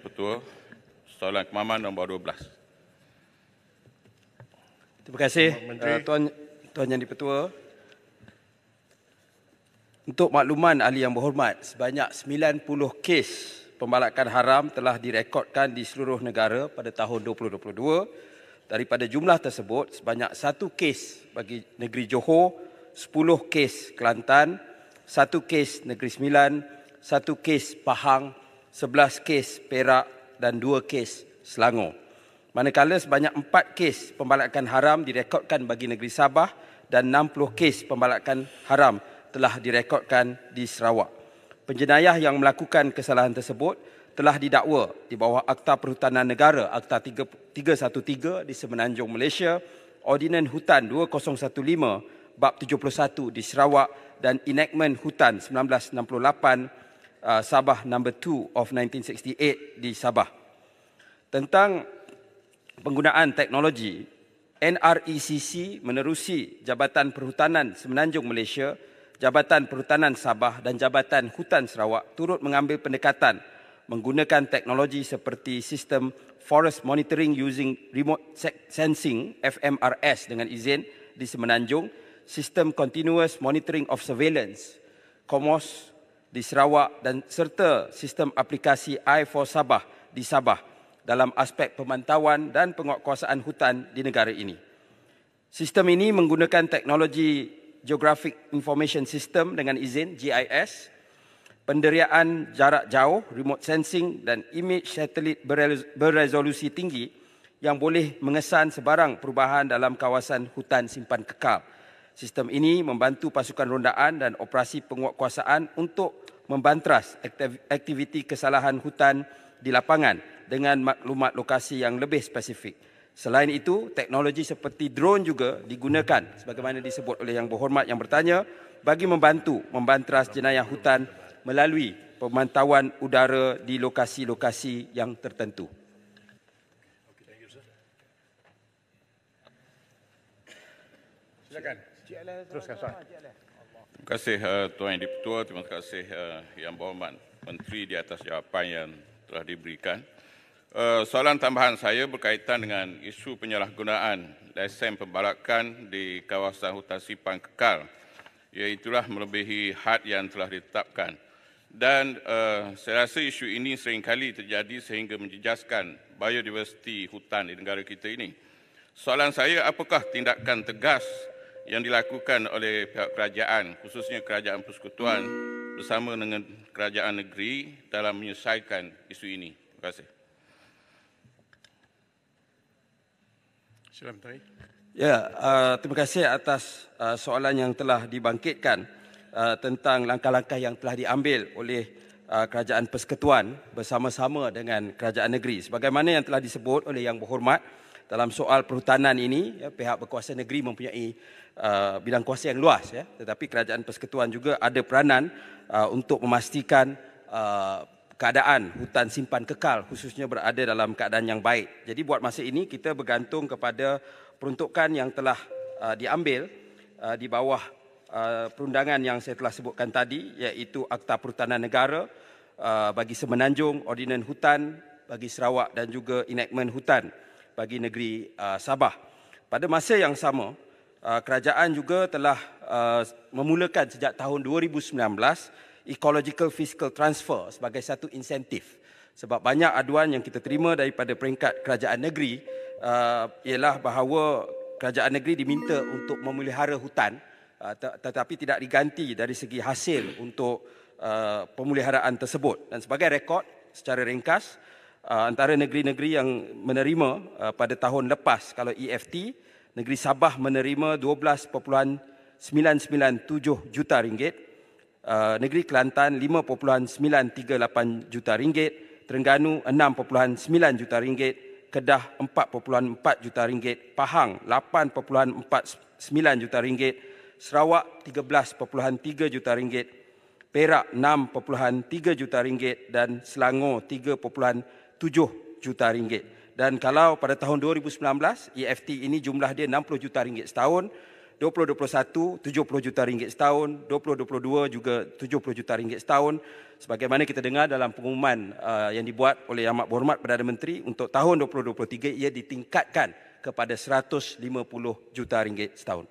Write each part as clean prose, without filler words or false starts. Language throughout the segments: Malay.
Di-Pertua. Soalan kemaman nombor 12. Terima kasih Tuan Yang di-Pertua. Untuk makluman ahli yang berhormat, sebanyak 90 kes pembalakan haram telah direkodkan di seluruh negara pada tahun 2022. Daripada jumlah tersebut, sebanyak 1 kes bagi negeri Johor, 10 kes Kelantan, 1 kes Negeri Sembilan, 1 kes Pahang, 11 kes Perak dan 2 kes Selangor. Manakala sebanyak 4 kes pembalakan haram direkodkan bagi negeri Sabah dan 60 kes pembalakan haram telah direkodkan di Sarawak. Penjenayah yang melakukan kesalahan tersebut telah didakwa di bawah Akta Perhutanan Negara Akta 313 di Semenanjung Malaysia, Ordinan Hutan 2015 Bab 71 di Sarawak dan Enactment Hutan 1968 Sabah No. 2 of 1968 di Sabah. Tentang penggunaan teknologi, NRECC menerusi Jabatan Perhutanan Semenanjung Malaysia, Jabatan Perhutanan Sabah dan Jabatan Hutan Sarawak turut mengambil pendekatan menggunakan teknologi seperti sistem Forest Monitoring Using Remote Sensing FMRS dengan izin di Semenanjung, sistem Continuous Monitoring of Surveillance COMOS di Sarawak dan serta sistem aplikasi I4 Sabah di Sabah dalam aspek pemantauan dan penguatkuasaan hutan di negara ini. Sistem ini menggunakan teknologi Geographic Information System dengan izin GIS, penderiaan jarak jauh, remote sensing dan image satelit beresolusi tinggi yang boleh mengesan sebarang perubahan dalam kawasan hutan simpan kekal. Sistem ini membantu pasukan rondaan dan operasi penguatkuasaan untuk membantras aktiviti kesalahan hutan di lapangan dengan maklumat lokasi yang lebih spesifik. Selain itu, teknologi seperti drone juga digunakan sebagaimana disebut oleh Yang Berhormat yang bertanya bagi membantu membantras jenayah hutan melalui pemantauan udara di lokasi-lokasi yang tertentu. Silakan. Teruskan soalan. Terima kasih Tuan Yang di-Pertua, terima kasih Yang Berhormat Menteri di atas jawapan yang telah diberikan. Soalan tambahan saya berkaitan dengan isu penyalahgunaan lesen pembalakan di kawasan hutan simpan kekal, iaitulah melebihi had yang telah ditetapkan. Dan saya rasa isu ini seringkali terjadi sehingga menjejaskan biodiversiti hutan di negara kita ini. Soalan saya, apakah tindakan tegas yang dilakukan oleh pihak kerajaan, khususnya Kerajaan Persekutuan bersama dengan kerajaan negeri dalam menyelesaikan isu ini? Terima kasih. Silakan Menteri. Ya, terima kasih atas soalan yang telah dibangkitkan tentang langkah-langkah yang telah diambil oleh Kerajaan Persekutuan bersama-sama dengan kerajaan negeri. Sebagaimana yang telah disebut oleh Yang Berhormat, dalam soal perhutanan ini, ya, pihak berkuasa negeri mempunyai bidang kuasa yang luas, ya, tetapi Kerajaan Persekutuan juga ada peranan untuk memastikan keadaan hutan simpan kekal khususnya berada dalam keadaan yang baik. Jadi buat masa ini kita bergantung kepada peruntukan yang telah diambil di bawah perundangan yang saya telah sebutkan tadi, iaitu Akta Perhutanan Negara bagi Semenanjung, Ordinan Hutan bagi Sarawak dan juga Enactment Hutan bagi negeri Sabah. Pada masa yang sama, kerajaan juga telah memulakan sejak tahun 2019 Ecological Fiscal Transfer sebagai satu insentif. Sebab banyak aduan yang kita terima daripada peringkat kerajaan negeri ialah bahawa kerajaan negeri diminta untuk memelihara hutan tetapi tidak diganti dari segi hasil untuk pemeliharaan tersebut. Dan sebagai rekod secara ringkas, antara negeri-negeri yang menerima pada tahun lepas, kalau EFT, negeri Sabah menerima 12.997 juta ringgit, negeri Kelantan 5.938 juta ringgit, Terengganu 6.9 juta ringgit, Kedah 4.4 juta ringgit, Pahang 8.49 juta ringgit, Sarawak 13.3 juta ringgit, Perak 6.3 juta ringgit dan Selangor 3.7 juta ringgit. Dan kalau pada tahun 2019 EFT ini jumlah dia 60 juta ringgit setahun, 2021 70 juta ringgit setahun, 2022 juga 70 juta ringgit setahun. Sebagaimana kita dengar dalam pengumuman yang dibuat oleh Yang Berhormat Perdana Menteri untuk tahun 2023, ia ditingkatkan kepada 150 juta ringgit setahun.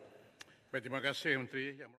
Baik, terima kasih Menteri.